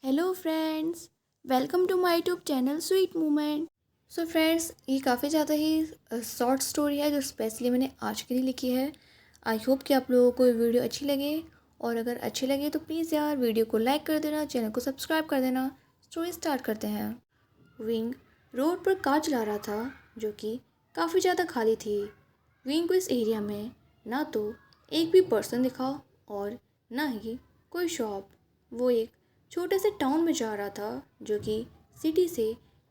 Hello friends, welcome to my YouTube channel sweet moment. So friends, ये काफ़ी ज़्यादा ही short story है जो स्पेशली मैंने आज के लिए लिखी है। आई होप कि आप लोगों को ये वीडियो अच्छी लगे, और अगर अच्छी लगे तो प्लीज़ यार वीडियो को लाइक कर देना, चैनल को सब्सक्राइब कर देना। स्टोरी स्टार्ट करते हैं। विंग रोड पर कार चला रहा था जो कि काफ़ी ज़्यादा खाली थी। विंग को इस एरिया में ना तो एक भी पर्सन दिखा और ना ही कोई शॉप। वो एक छोटे से टाउन में जा रहा था जो कि सिटी से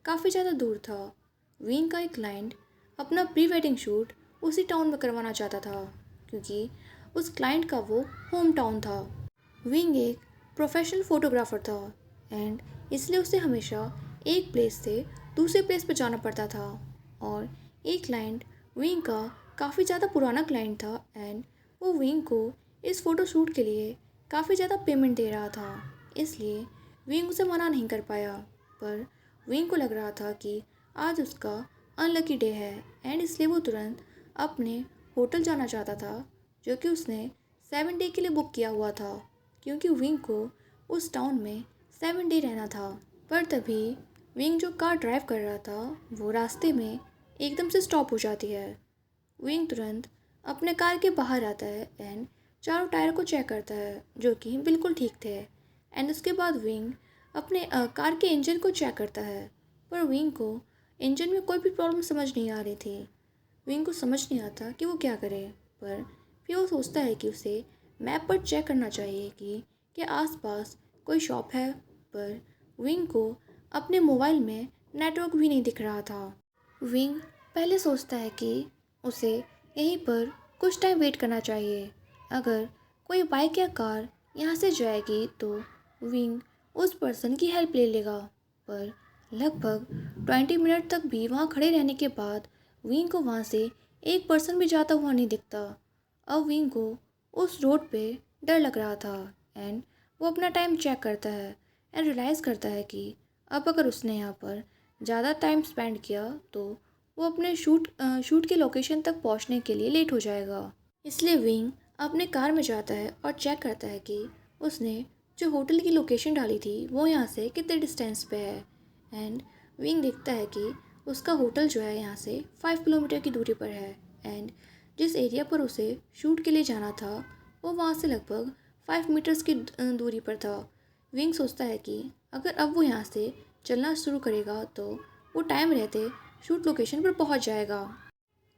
काफ़ी ज़्यादा दूर था। विंग का एक क्लाइंट अपना प्री वेडिंग शूट उसी टाउन में करवाना चाहता था क्योंकि उस क्लाइंट का वो होम टाउन था। विंग एक प्रोफेशनल फोटोग्राफर था एंड इसलिए उसे हमेशा एक प्लेस से दूसरे प्लेस पर जाना पड़ता था। और एक क्लाइंट विंग का काफ़ी ज़्यादा पुराना क्लाइंट था एंड वो विंग को इस फ़ोटो शूट के लिए काफ़ी ज़्यादा पेमेंट दे रहा था, इसलिए विंग उसे मना नहीं कर पाया। पर विंग को लग रहा था कि आज उसका अनलकी डे है एंड इसलिए वो तुरंत अपने होटल जाना चाहता था जो कि उसने 7 डे के लिए बुक किया हुआ था, क्योंकि विंग को उस टाउन में 7 डे रहना था। पर तभी विंग जो कार ड्राइव कर रहा था वो रास्ते में एकदम से स्टॉप हो जाती है। विंग तुरंत अपने कार के बाहर आता है एंड चारों टायर को चेक करता है जो कि बिल्कुल ठीक थे। एंड उसके बाद विंग अपने कार के इंजन को चेक करता है, पर विंग को इंजन में कोई भी प्रॉब्लम समझ नहीं आ रही थी। विंग को समझ नहीं आता कि वो क्या करे, पर फिर वो सोचता है कि उसे मैप पर चेक करना चाहिए कि क्या आसपास कोई शॉप है। पर विंग को अपने मोबाइल में नेटवर्क भी नहीं दिख रहा था। विंग पहले सोचता है कि उसे यहीं पर कुछ टाइम वेट करना चाहिए। अगर कोई बाइक या कार यहाँ से जाएगी तो विंग उस पर्सन की हेल्प ले लेगा। पर लगभग 20 मिनट तक भी वहाँ खड़े रहने के बाद विंग को वहाँ से एक पर्सन भी जाता हुआ नहीं दिखता। अब विंग को उस रोड पे डर लग रहा था एंड वो अपना टाइम चेक करता है एंड रियलाइज़ करता है कि अब अगर उसने यहाँ पर ज़्यादा टाइम स्पेंड किया तो वो अपने शूट के लोकेशन तक पहुँचने के लिए लेट हो जाएगा। इसलिए विंग अपने कार में जाता है और चेक करता है कि उसने जो होटल की लोकेशन डाली थी वो यहाँ से कितने डिस्टेंस पे है। एंड विंग देखता है कि उसका होटल जो है यहाँ से 5 किलोमीटर की दूरी पर है एंड जिस एरिया पर उसे शूट के लिए जाना था वो वहाँ से लगभग 5 मीटर्स की दूरी पर था। विंग सोचता है कि अगर अब वो यहाँ से चलना शुरू करेगा तो वो टाइम रहते शूट लोकेशन पर पहुँच जाएगा।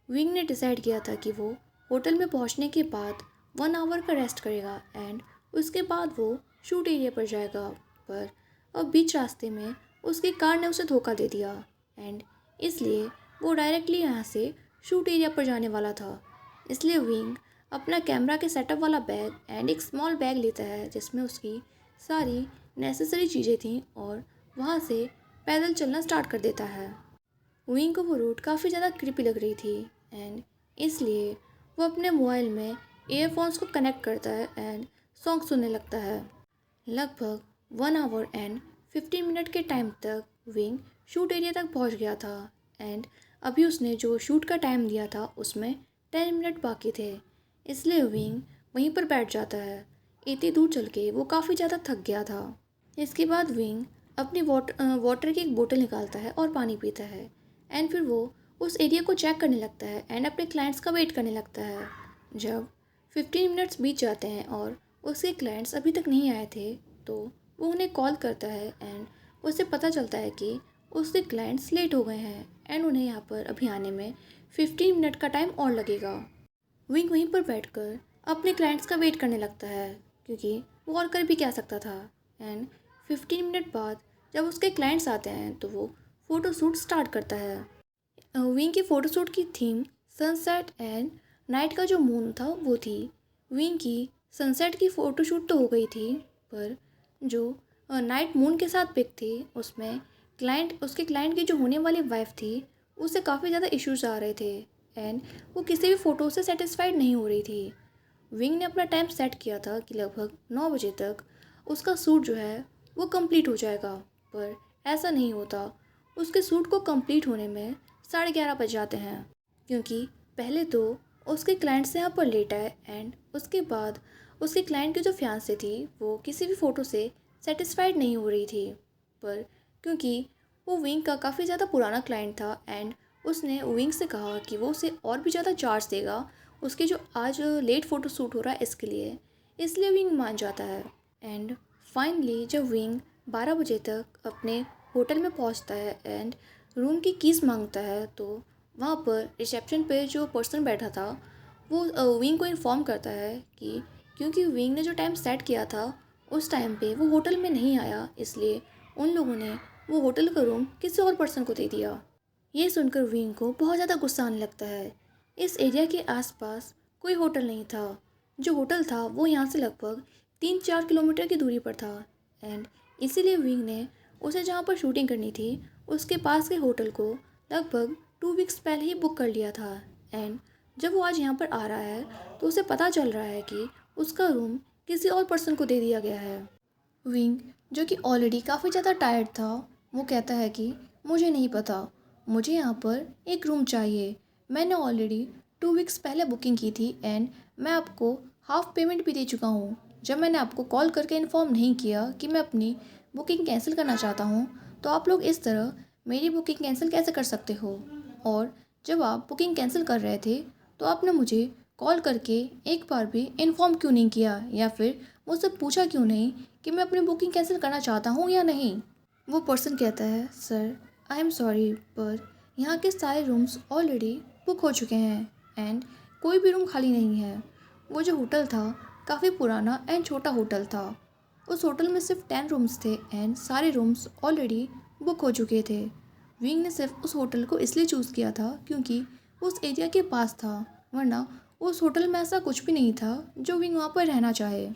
विंग ने डिसाइड किया था कि वो होटल में पहुंचने के बाद 1 आवर का रेस्ट करेगा एंड उसके बाद वो शूट एरिया पर जाएगा। पर अब बीच रास्ते में उसकी कार ने उसे धोखा दे दिया एंड इसलिए वो डायरेक्टली यहाँ से शूट एरिया पर जाने वाला था। इसलिए विंग अपना कैमरा के सेटअप वाला बैग एंड एक स्मॉल बैग लेता है जिसमें उसकी सारी नेसेसरी चीज़ें थीं और वहाँ से पैदल चलना स्टार्ट कर देता है। विंग को वो रूट काफ़ी ज़्यादा क्रीपी लग रही थी एंड इसलिए वो अपने मोबाइल में ईयरफोन्स को कनेक्ट करता है एंड सॉन्ग सुनने लगता है। लगभग 1 आवर एंड 15 मिनट के टाइम तक विंग शूट एरिया तक पहुंच गया था एंड अभी उसने जो शूट का टाइम दिया था उसमें 10 मिनट बाकी थे। इसलिए विंग वहीं पर बैठ जाता है। इतनी दूर चल के वो काफ़ी ज़्यादा थक गया था। इसके बाद विंग अपनी वाटर की एक बोतल निकालता है और पानी पीता है एंड फिर वो उस एरिया को चेक करने लगता है एंड अपने क्लाइंट्स का वेट करने लगता है। जब 15 मिनट्स बीत जाते हैं और उसके क्लाइंट्स अभी तक नहीं आए थे तो वो उन्हें कॉल करता है एंड उसे पता चलता है कि उसके क्लाइंट्स लेट हो गए हैं एंड उन्हें यहाँ पर अभी आने में 15 मिनट का टाइम और लगेगा। विंग वहीं पर बैठकर अपने क्लाइंट्स का वेट करने लगता है क्योंकि वो और कर भी क्या सकता था। एंड 15 मिनट बाद जब उसके क्लाइंट्स आते हैं तो वो फ़ोटो शूट स्टार्ट करता है। विंग की फ़ोटोशूट की थीम सनसेट एंड नाइट का जो मून था वो थी। विंग की सनसेट की फ़ोटोशूट तो हो गई थी, पर जो नाइट मून के साथ पिक थी उसमें उसके क्लाइंट की जो होने वाली वाइफ थी उससे काफ़ी ज़्यादा इश्यूज आ रहे थे एंड वो किसी भी फ़ोटो से सेटिस्फाइड नहीं हो रही थी। विंग ने अपना टाइम सेट किया था कि लगभग 9 बजे तक उसका सूट जो है वो कंप्लीट हो जाएगा, पर ऐसा नहीं होता। उसके सूट को कंप्लीट होने में 11:30 बज जाते हैं क्योंकि पहले तो उसके क्लाइंट से यहाँ पर लेट आए एंड उसके बाद उसके क्लाइंट की जो फियांसे थी वो किसी भी फ़ोटो से सेटिस्फाइड नहीं हो रही थी। पर क्योंकि वो विंग का काफ़ी ज़्यादा पुराना क्लाइंट था एंड उसने विंग से कहा कि वो उसे और भी ज़्यादा चार्ज देगा उसके जो आज लेट फ़ोटो शूट हो रहा है इसके लिए, इसलिए विंग मान जाता है। एंड फाइनली जब विंग 12 बजे तक अपने होटल में पहुंचता है एंड रूम की कीज़ मांगता है, तो वहाँ पर रिसेप्शन पे जो पर्सन बैठा था वो विंग को इन्फॉर्म करता है कि क्योंकि विंग ने जो टाइम सेट किया था उस टाइम पे वो होटल में नहीं आया, इसलिए उन लोगों ने वो होटल का रूम किसी और पर्सन को दे दिया। ये सुनकर विंग को बहुत ज़्यादा गुस्सा आने लगता है। इस एरिया के आसपास कोई होटल नहीं था। जो होटल था वो यहाँ से लगभग 3-4 किलोमीटर की दूरी पर था एंड इसीलिए विंग ने उसे जहाँ पर शूटिंग करनी थी उसके पास के होटल को लगभग 2 वीक्स पहले ही बुक कर लिया था। एंड जब वो आज यहाँ पर आ रहा है तो उसे पता चल रहा है कि उसका रूम किसी और पर्सन को दे दिया गया है। विंग जो कि ऑलरेडी काफ़ी ज़्यादा टायर्ड था, वो कहता है कि मुझे नहीं पता, मुझे यहाँ पर एक रूम चाहिए। मैंने ऑलरेडी 2 वीक्स पहले बुकिंग की थी एंड मैं आपको हाफ पेमेंट भी दे चुका हूँ। जब मैंने आपको कॉल करके इन्फॉर्म नहीं किया कि मैं अपनी बुकिंग कैंसिल करना चाहता हूँ, तो आप लोग इस तरह मेरी बुकिंग कैंसिल कैसे कर सकते हो? और जब आप बुकिंग कैंसिल कर रहे थे तो आपने मुझे कॉल करके एक बार भी इन्फॉर्म क्यों नहीं किया या फिर मुझसे पूछा क्यों नहीं कि मैं अपनी बुकिंग कैंसिल करना चाहता हूँ या नहीं? वो पर्सन कहता है, सर आई एम सॉरी पर यहाँ के सारे रूम्स ऑलरेडी बुक हो चुके हैं एंड कोई भी रूम खाली नहीं है। वो जो होटल था काफ़ी पुराना एंड छोटा होटल था। उस होटल में सिर्फ 10 रूम्स थे एंड सारे रूम्स ऑलरेडी बुक हो चुके थे। विंग ने सिर्फ उस होटल को इसलिए चूज़ किया था क्योंकि वो उस एरिया के पास था, वरना उस होटल में ऐसा कुछ भी नहीं था जो विंग वहाँ पर रहना चाहे।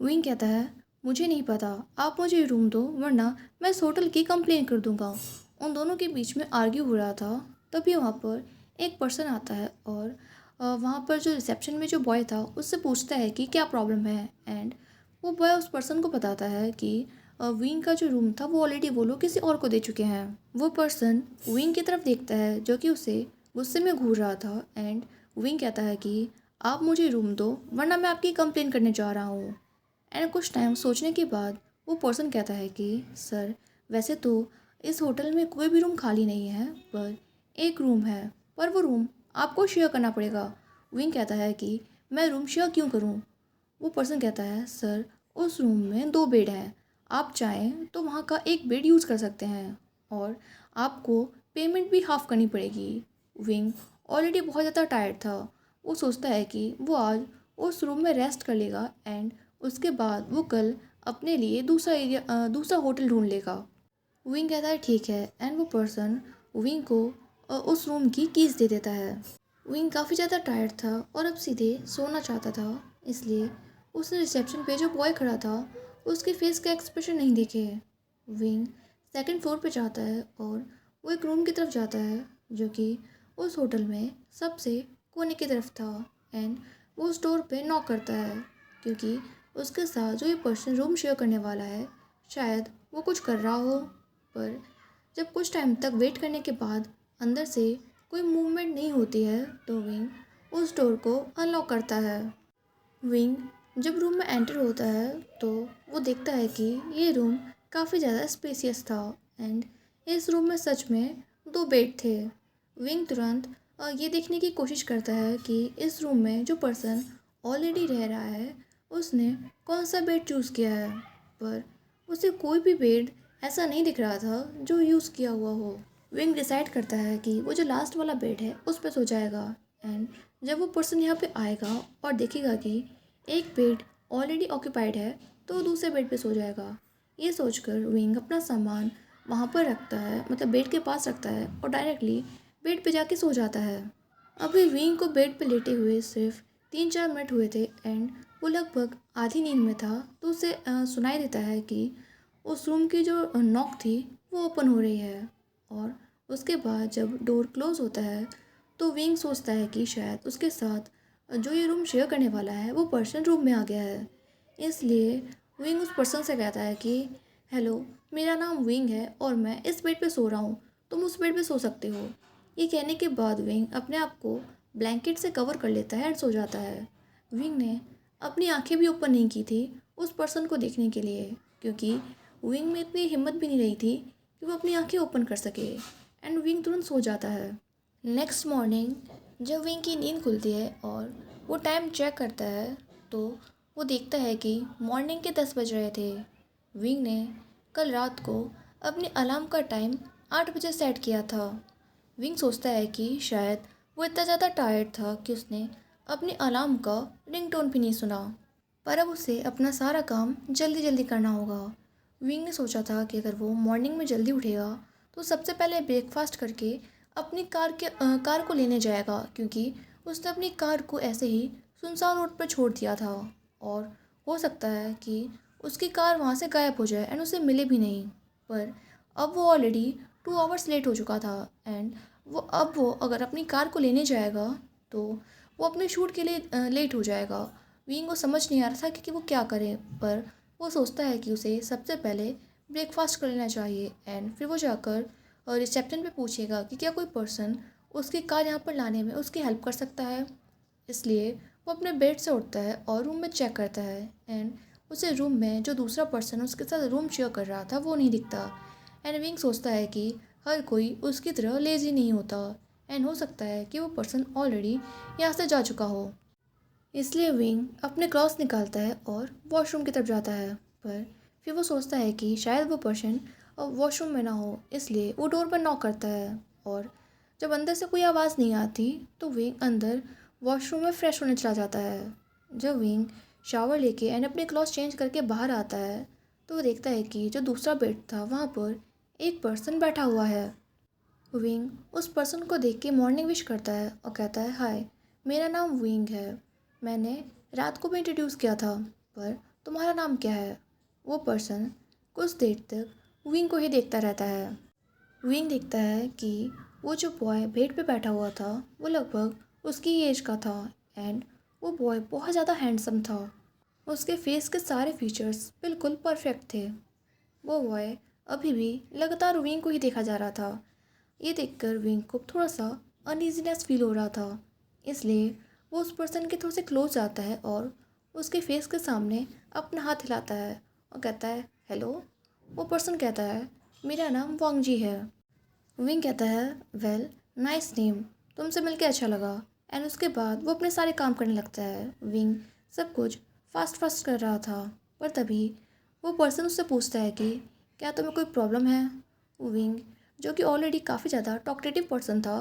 विंग कहता है, मुझे नहीं पता, आप मुझे रूम दो वरना मैं इस होटल की कंप्लेन कर दूंगा। उन दोनों के बीच में आर्ग्यू हो रहा था, तभी वहाँ पर एक पर्सन आता है और वहाँ पर जो रिसेप्शन में जो बॉय था उससे पूछता है कि क्या प्रॉब्लम है। एंड वो बॉय उस पर्सन को बताता है कि विंग का जो रूम था वो ऑलरेडी वो लोग किसी और को दे चुके हैं। वो पर्सन विंग की तरफ देखता है जो कि उसे गुस्से में घूर रहा था एंड विंग कहता है कि आप मुझे रूम दो वरना मैं आपकी कंप्लेन करने जा रहा हूँ। एंड कुछ टाइम सोचने के बाद वो पर्सन कहता है कि सर वैसे तो इस होटल में कोई भी रूम खाली नहीं है, पर एक रूम है, पर वो रूम आपको शेयर करना पड़ेगा। विंग कहता है कि मैं रूम शेयर क्यों करूं? वो पर्सन कहता है, सर उस रूम में 2 बेड हैं, आप चाहें तो वहाँ का एक बेड यूज़ कर सकते हैं और आपको पेमेंट भी हाफ़ करनी पड़ेगी। विंग ऑलरेडी बहुत ज़्यादा टायर्ड था। वो सोचता है कि वो आज उस रूम में रेस्ट कर लेगा एंड उसके बाद वो कल अपने लिए दूसरा होटल ढूंढ लेगा। विंग कहता है ठीक है एंड वो पर्सन विंग को उस रूम की कीज़ दे देता है। विंग काफ़ी ज़्यादा टायर्ड था और अब सीधे सोना चाहता था, इसलिए उसने रिसेप्शन पे जो बॉय खड़ा था उसके फेस का एक्सप्रेशन नहीं देखे। विंग सेकंड फ्लोर पे जाता है और वो एक रूम की तरफ जाता है जो कि उस होटल में सबसे कोने की तरफ था एंड वो उस डोर पे नॉक करता है क्योंकि उसके साथ जो ये पर्सन रूम शेयर करने वाला है शायद वो कुछ कर रहा हो। पर जब कुछ टाइम तक वेट करने के बाद अंदर से कोई मूवमेंट नहीं होती है तो विंग उस डोर को अनलॉक करता है। विंग जब रूम में एंटर होता है तो वो देखता है कि ये रूम काफ़ी ज़्यादा स्पेसियस था एंड इस रूम में सच में 2 बेड थे। विंग तुरंत ये देखने की कोशिश करता है कि इस रूम में जो पर्सन ऑलरेडी रह रहा है उसने कौन सा बेड चूज़ किया है, पर उसे कोई भी बेड ऐसा नहीं दिख रहा था जो यूज़ किया हुआ हो। विंग डिसाइड करता है कि वो जो लास्ट वाला बेड है उस पर सो जाएगा एंड जब वो पर्सन यहाँ पे आएगा और देखेगा कि एक बेड ऑलरेडी ऑक्यूपाइड है तो वो दूसरे बेड पे सो जाएगा। ये सोचकर विंग अपना सामान वहाँ पर रखता है, मतलब बेड के पास रखता है और डायरेक्टली बेड पे जाके सो जाता है। अभी विंग को बेड पे लेटे हुए सिर्फ 3-4 मिनट हुए थे एंड वो लगभग आधी नींद में था, तो उसे सुनाई देता है कि उस रूम की जो नॉक थी वो ओपन हो रही है। और उसके बाद जब डोर क्लोज़ होता है तो विंग सोचता है कि शायद उसके साथ जो ये रूम शेयर करने वाला है वो पर्सन रूम में आ गया है। इसलिए विंग उस पर्सन से कहता है कि हेलो, मेरा नाम विंग है और मैं इस बेड पे सो रहा हूँ, तुम उस बेड पे सो सकते हो। ये कहने के बाद विंग अपने आप को ब्लैंकेट से कवर कर लेता है एंड सो जाता है। विंग ने अपनी आंखें भी ओपन नहीं की थी उस पर्सन को देखने के लिए। क्योंकि विंग में इतनी हिम्मत भी नहीं रही थी कि वो अपनी आंखें ओपन कर सके। एंड विंग तुरंत सो जाता है। नेक्स्ट मॉर्निंग जब विंग की नींद खुलती है और वो टाइम चेक करता है तो वो देखता है कि मॉर्निंग के 10 बज रहे थे। विंग ने कल रात को अपने अलार्म का टाइम 8 बजे सेट किया था। विंग सोचता है कि शायद वो इतना ज़्यादा टायर्ड था कि उसने अपने अलार्म का रिंगटोन भी नहीं सुना। पर अब उसे अपना सारा काम जल्दी जल्दी करना होगा। विंग ने सोचा था कि अगर वो मॉर्निंग में जल्दी उठेगा तो सबसे पहले ब्रेकफास्ट करके अपनी कार को लेने जाएगा, क्योंकि उसने अपनी कार को ऐसे ही सुनसान रोड पर छोड़ दिया था और हो सकता है कि उसकी कार वहाँ से गायब हो जाए एंड उसे मिले भी नहीं। पर अब वो ऑलरेडी 2 आवर्स लेट हो चुका था एंड वो अगर अपनी कार को लेने जाएगा तो वो अपने शूट के लिए लेट हो जाएगा। विंग को समझ नहीं आ रहा था कि वो क्या करे, पर वो सोचता है कि उसे सबसे पहले ब्रेकफास्ट कर लेना चाहिए एंड फिर वो जाकर रिसेप्शन पे पूछेगा कि क्या कोई पर्सन उसकी कार यहाँ पर लाने में उसकी हेल्प कर सकता है। इसलिए वो अपने बेड से उठता है और रूम में चेक करता है एंड उसे रूम में जो दूसरा पर्सन उसके साथ रूम शेयर कर रहा था वो नहीं दिखता। एंड विंग सोचता है कि हर कोई उसकी तरह लेज़ी नहीं होता एंड हो सकता है कि वो पर्सन ऑलरेडी यहाँ से जा चुका हो। इसलिए विंग अपने क्लॉथ्स निकालता है और वॉशरूम की तरफ जाता है, पर फिर वो सोचता है कि शायद वो पर्सन वॉशरूम में ना हो, इसलिए वो डोर पर नॉक करता है। और जब अंदर से कोई आवाज़ नहीं आती तो विंग अंदर वॉशरूम में फ्रेश होने चला जाता है। जब विंग शावर लेके एंड अपने क्लॉथ्स चेंज करके बाहर आता है तो वो देखता है कि जो दूसरा बेड था वहाँ पर एक पर्सन बैठा हुआ है। विंग उस पर्सन को देख के मॉर्निंग विश करता है और कहता है, हाय, मेरा नाम विंग है। मैंने रात को भी इंट्रोड्यूस किया था, पर तुम्हारा नाम क्या है? वो पर्सन कुछ देर तक विंग को ही देखता रहता है। विंग देखता है कि वो जो बॉय बेड पे बैठा हुआ था वो लगभग उसकी एज का था एंड वो बॉय बहुत ज़्यादा हैंडसम था। उसके फेस के सारे फीचर्स बिल्कुल परफेक्ट थे। वो बॉय अभी भी लगातार विंग को ही देखा जा रहा था। ये देखकर विंग को थोड़ा सा अनईजीनेस फील हो रहा था, इसलिए वो उस पर्सन के थोड़े से क्लोज आता है और उसके फेस के सामने अपना हाथ हिलाता है और कहता है, हेलो। वो पर्सन कहता है, मेरा नाम वांगजी है। विंग कहता है, वेल, नाइस नेम, तुमसे मिलके अच्छा लगा। एंड उसके बाद वो अपने सारे काम करने लगता है। विंग सब कुछ फास्ट फास्ट कर रहा था, पर तभी वो पर्सन उससे पूछता है कि क्या तुम्हें कोई प्रॉब्लम है। विंग, जो कि ऑलरेडी काफ़ी ज़्यादा टॉकटेटिव पर्सन था,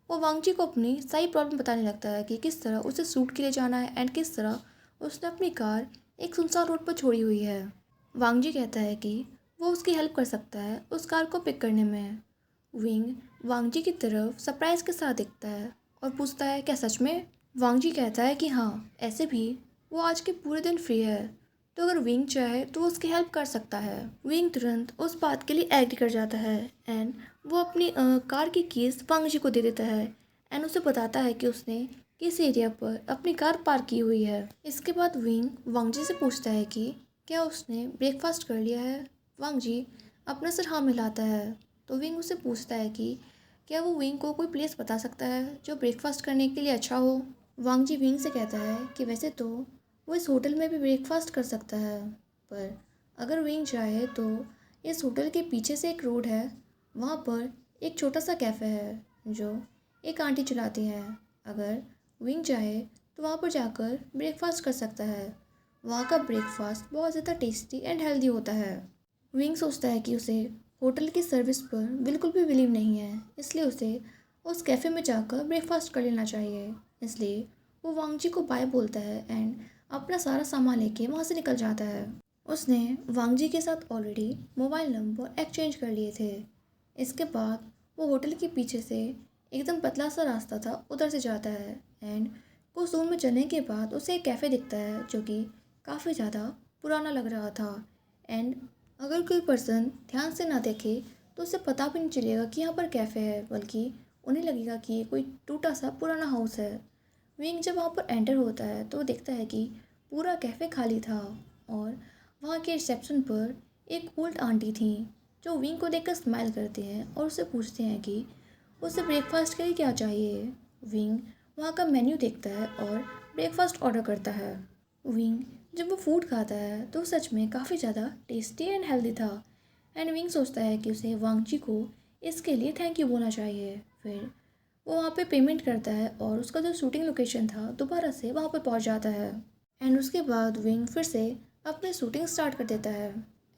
वो वांगजी को अपनी सारी प्रॉब्लम बताने लगता है कि किस तरह उसे सूट के लिए जाना है एंड किस तरह उसने अपनी कार एक सुनसान रोड पर छोड़ी हुई है। वांगजी कहता है कि वो उसकी हेल्प कर सकता है उस कार को पिक करने में। विंग वांगजी की तरफ सरप्राइज के साथ देखता है और पूछता है, क्या सच में? वांगजी कहता है कि हाँ, ऐसे भी वो आज के पूरे दिन फ्री है, तो अगर विंग चाहे तो वो उसकी हेल्प कर सकता है। विंग तुरंत उस बात के लिए एग्री कर जाता है एंड वो अपनी कार की कीज वांगजी को दे देता है एंड उसे बताता है कि उसने किस एरिया पर अपनी कार पार्क की हुई है। इसके बाद विंग वांगजी से पूछता है कि क्या उसने ब्रेकफास्ट कर लिया है। वांगजी अपना सिर हाँ मिलाता है। तो विंग उससे पूछता है कि क्या वो विंग को कोई प्लेस बता सकता है जो ब्रेकफास्ट करने के लिए अच्छा हो। वांगजी विंग से कहता है कि वैसे तो वो इस होटल में भी ब्रेकफास्ट कर सकता है, पर अगर विंग चाहे तो इस होटल के पीछे से एक रोड है, वहाँ पर एक छोटा सा कैफ़े है जो एक आंटी चलाती हैं। अगर विंग चाहे तो वहाँ पर जाकर ब्रेकफास्ट कर सकता है। वहाँ का ब्रेकफास्ट बहुत ज़्यादा टेस्टी एंड हेल्दी होता है। विंग सोचता है कि उसे होटल की सर्विस पर बिल्कुल भी बिलीव नहीं है, इसलिए उसे उस कैफ़े में जाकर ब्रेकफास्ट कर लेना चाहिए। इसलिए वो वांगजी को बाय बोलता है एंड अपना सारा सामान लेके वहाँ से निकल जाता है। उसने वांगजी के साथ ऑलरेडी मोबाइल नंबर एक्सचेंज कर लिए थे। इसके बाद वो होटल के पीछे से एकदम पतला सा रास्ता था, उधर से जाता है एंड कुछ दूर में चलने के बाद उसे एक कैफ़े दिखता है जो कि काफ़ी ज़्यादा पुराना लग रहा था एंड अगर कोई पर्सन ध्यान से ना देखे तो उसे पता भी नहीं चलेगा कि यहाँ पर कैफ़े है, बल्कि उन्हें लगेगा कि ये कोई टूटा सा पुराना हाउस है। विंग जब वहाँ पर एंटर होता है तो वो देखता है कि पूरा कैफ़े खाली था और वहाँ के रिसेप्शन पर एक ओल्ड आंटी थी जो विंग को देखकर स्माइल करते हैं और उससे पूछते हैं कि उसे ब्रेकफास्ट के लिए क्या चाहिए। विंग वहाँ का मेन्यू देखता है और ब्रेकफास्ट ऑर्डर करता है। विंग जब वो फूड खाता है तो सच में काफ़ी ज़्यादा टेस्टी एंड हेल्दी था। एंड विंग सोचता है कि उसे वांगजी को इसके लिए थैंक यू बोलना चाहिए। फिर वो वहाँ पे पेमेंट करता है और उसका जो शूटिंग लोकेशन था दोबारा से वहाँ पर पहुँच जाता है। एंड उसके बाद विंग फिर से अपनी शूटिंग स्टार्ट कर देता है।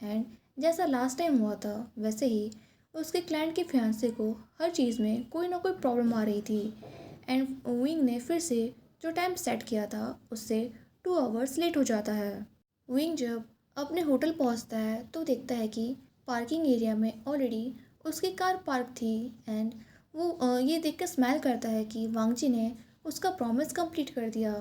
एंड जैसा लास्ट टाइम हुआ था वैसे ही उसके क्लाइंट के फियांसे को हर चीज़ में कोई ना कोई प्रॉब्लम आ रही थी। एंड विंग ने फिर से जो टाइम सेट किया था उससे 2 आवर्स लेट हो जाता है। विंग जब अपने होटल पहुंचता है तो देखता है कि पार्किंग एरिया में ऑलरेडी उसकी कार पार्क थी। एंड वो ये देख कर स्माइल करता है कि वांगजी ने उसका प्रॉमिस कंप्लीट कर दिया।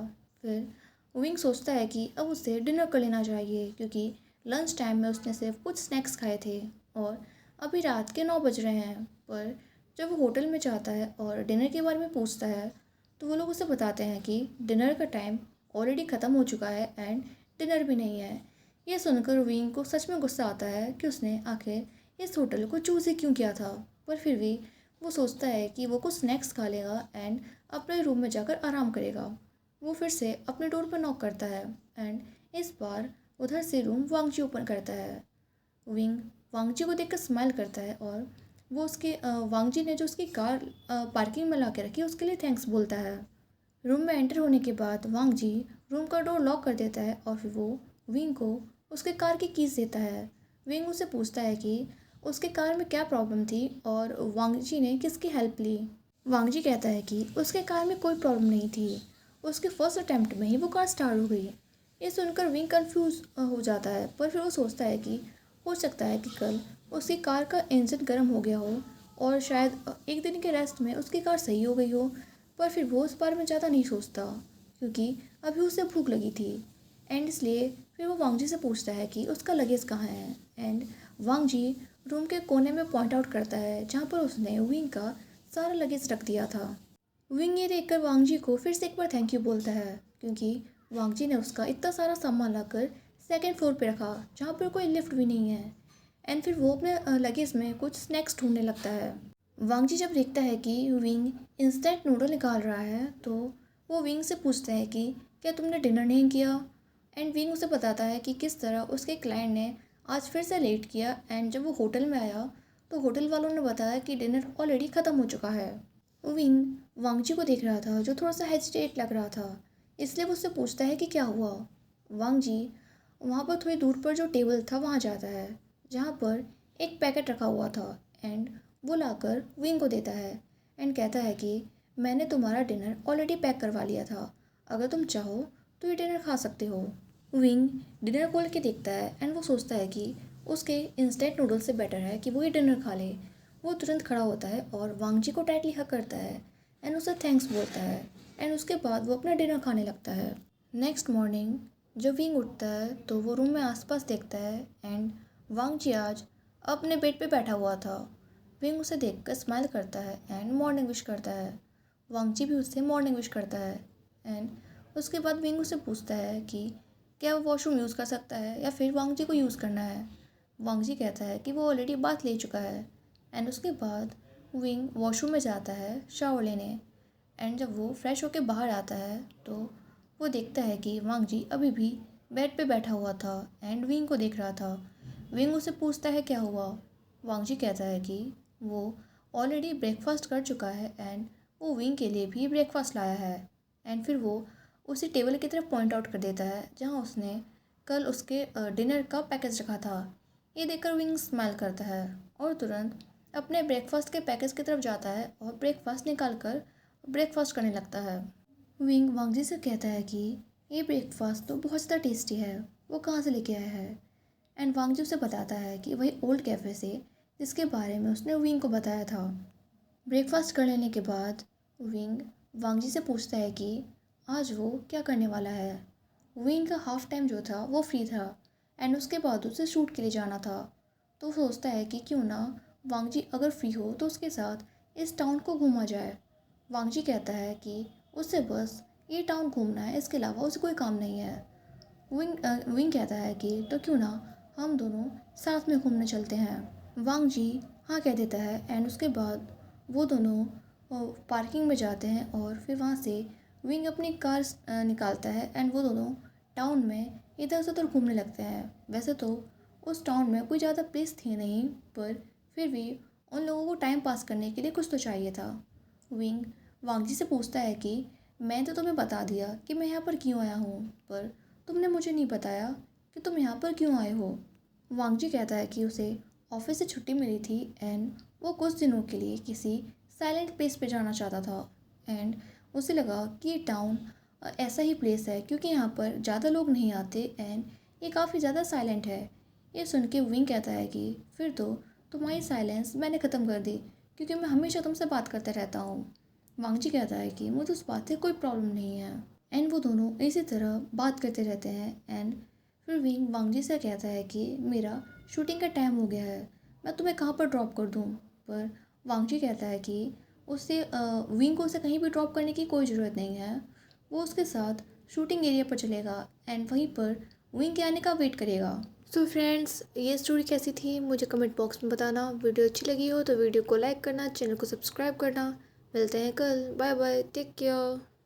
फिर विंग सोचता है कि अब उसे डिनर कर लेना चाहिए क्योंकि लंच टाइम में उसने सिर्फ कुछ स्नैक्स खाए थे और अभी रात के 9 बज रहे हैं। पर जब वो होटल में जाता है और डिनर के बारे में पूछता है तो वो लोग उसे बताते हैं कि डिनर का टाइम ऑलरेडी ख़त्म हो चुका है एंड डिनर भी नहीं है। ये सुनकर विंग को सच में गुस्सा आता है कि उसने आखिर इस होटल को चूज़ ही क्यों किया था। पर फिर भी वो सोचता है कि वो कुछ स्नैक्स खा लेगा एंड अपने रूम में जाकर आराम करेगा। वो फिर से अपने डोर पर नॉक करता है एंड इस बार उधर से रूम वांगजी ओपन करता है। विंग वांगजी को देखकर स्माइल करता है और वो उसके वांगजी ने जो उसकी कार पार्किंग में ला के रखी उसके लिए थैंक्स बोलता है। रूम में एंटर होने के बाद वांगजी रूम का डोर लॉक कर देता है और फिर वो विंग को उसके कार की कीज़ देता है। विंग उससे पूछता है कि उसके कार में क्या प्रॉब्लम थी और वांगजी ने किसकी हेल्प ली। वांगजी कहता है कि उसके कार में कोई प्रॉब्लम नहीं थी, उसके फर्स्ट अटेम्प्ट में ही वो कार स्टार्ट हो गई। ये सुनकर विंग कंफ्यूज हो जाता है पर फिर वो सोचता है कि हो सकता है कि कल उसकी कार का इंजन गर्म हो गया हो और शायद एक दिन के रेस्ट में उसकी कार सही हो गई हो। पर फिर वो उस बारे में ज़्यादा नहीं सोचता क्योंकि अभी उसे भूख लगी थी। एंड इसलिए फिर वो वांगजी से पूछता है कि उसका लगेज कहाँ है। एंड वांगजी रूम के कोने में पॉइंट आउट करता है जहाँ पर उसने विंग का सारा लगेज रख दिया था। विंग ये देखकर वांगजी को फिर से एक बार थैंक यू बोलता है क्योंकि वांगजी ने उसका इतना सारा सामान लाकर सेकेंड फ्लोर पे रखा जहाँ पर कोई लिफ्ट भी नहीं है। एंड फिर वो अपने लगेज में कुछ स्नैक्स ढूंढने लगता है। वांगजी जब देखता है कि विंग इंस्टेंट नूडल निकाल रहा है तो वो विंग से पूछता है कि क्या तुमने डिनर नहीं किया। एंड विंग उसे बताता है कि किस तरह उसके क्लाइंट ने आज फिर से लेट किया। एंड जब वो होटल में आया तो होटल वालों ने बताया कि डिनर ऑलरेडी ख़त्म हो चुका है। विंग वांगजी को देख रहा था जो थोड़ा सा हेजिटेट लग रहा था, इसलिए वो उससे पूछता है कि क्या हुआ। वांगजी वहाँ पर थोड़ी दूर पर जो टेबल था वहाँ जाता है जहाँ पर एक पैकेट रखा हुआ था। एंड वो लाकर विंग को देता है एंड कहता है कि मैंने तुम्हारा डिनर ऑलरेडी पैक करवा लिया था, अगर तुम चाहो तो ये डिनर खा सकते हो। विंग डिनर खोल के देखता है एंड वो सोचता है कि उसके इंस्टेंट नूडल से बेटर है कि वो ये डिनर खा ले। वो तुरंत खड़ा होता है और वांगजी को टाइटली हग करता है एंड उसे थैंक्स बोलता है। एंड उसके बाद वो अपना डिनर खाने लगता है। नेक्स्ट मॉर्निंग जब विंग उठता है तो वो रूम में आसपास देखता है एंड वांगजी आज अपने बेड पे बैठा हुआ था। विंग उसे देखकर स्माइल करता है एंड मॉर्निंग विश करता है। वांगजी भी उससे मॉर्निंग विश करता है। एंड उसके बाद विंग उससे पूछता है कि क्या वो वॉशरूम यूज़ कर सकता है या फिर वांगजी को यूज़ करना है। वांगजी कहता है कि वो ऑलरेडी बाथ ले चुका है। एंड उसके बाद विंग वॉशरूम में जाता है शावर लेने। एंड जब वो फ्रेश होकर बाहर आता है तो वो देखता है कि वांगजी अभी भी बेड पे बैठा हुआ था एंड विंग को देख रहा था। विंग उसे पूछता है क्या हुआ। वांगजी कहता है कि वो ऑलरेडी ब्रेकफास्ट कर चुका है एंड वो विंग के लिए भी ब्रेकफास्ट लाया है। एंड फिर वो उसी टेबल की तरफ पॉइंट आउट कर देता है जहाँ उसने कल उसके डिनर का पैकेज रखा था। ये देखकर विंग स्माइल करता है और तुरंत अपने ब्रेकफास्ट के पैकेज की तरफ जाता है और ब्रेकफास्ट निकाल कर ब्रेकफास्ट करने लगता है। विंग वांगजी से कहता है कि ये ब्रेकफास्ट तो बहुत ज़्यादा टेस्टी है, वो कहाँ से लेके आया है। एंड वांगजी उसे बताता है कि वही ओल्ड कैफ़े से जिसके बारे में उसने विंग को बताया था। ब्रेकफास्ट कर लेने के बाद विंग वांगजी से पूछता है कि आज वो क्या करने वाला है। विंग का हाफ टाइम जो था वो फ्री था एंड उसके बाद उसे शूट के लिए जाना था। तो वो सोचता है कि क्यों ना वांगजी अगर फ्री हो तो उसके साथ इस टाउन को घूमा जाए। वांगजी कहता है कि उसे बस ये टाउन घूमना है, इसके अलावा उसे कोई काम नहीं है। विंग कहता है कि तो क्यों ना हम दोनों साथ में घूमने चलते हैं। वांगजी हाँ कह देता है एंड उसके बाद वो दोनों पार्किंग में जाते हैं और फिर वहाँ से विंग अपनी कार निकालता है एंड वो दोनों टाउन में इधर से उधर घूमने लगते हैं। वैसे तो उस टाउन में कोई ज़्यादा प्लेस थी नहीं, पर फिर भी उन लोगों को टाइम पास करने के लिए कुछ तो चाहिए था। विंग वांगजी से पूछता है कि मैं तो तुम्हें बता दिया कि मैं यहाँ पर क्यों आया हूँ, पर तुमने मुझे नहीं बताया कि तुम यहाँ पर क्यों आए हो। वांगजी कहता है कि उसे ऑफिस से छुट्टी मिली थी एंड वो कुछ दिनों के लिए किसी साइलेंट प्लेस पे जाना चाहता था। एंड उसे लगा कि ये टाउन ऐसा ही प्लेस है क्योंकि यहाँ पर ज़्यादा लोग नहीं आते एंड ये काफ़ी ज़्यादा साइलेंट है। ये सुन के विंग कहता है कि फिर तो तुम्हारी साइलेंस मैंने ख़त्म कर दी क्योंकि मैं हमेशा तुमसे बात करता रहता हूँ। वांगजी कहता है कि मुझे उस बात से कोई प्रॉब्लम नहीं है। एंड वो दोनों इसी तरह बात करते रहते हैं। एंड फिर विंग वांगजी से कहता है कि मेरा शूटिंग का टाइम हो गया है, मैं तुम्हें कहाँ पर ड्रॉप कर दूँ। पर वांगजी कहता है कि विंग को उसे कहीं भी ड्रॉप करने की कोई ज़रूरत नहीं है। वो उसके साथ शूटिंग एरिया पर चलेगा एंड वहीं पर विंग के आने का वेट करेगा। सो फ्रेंड्स, ये स्टोरी कैसी थी मुझे कमेंट बॉक्स में बताना। वीडियो अच्छी लगी हो तो वीडियो को लाइक करना, चैनल को सब्सक्राइब करना। मिलते हैं कल। Bye bye, take care.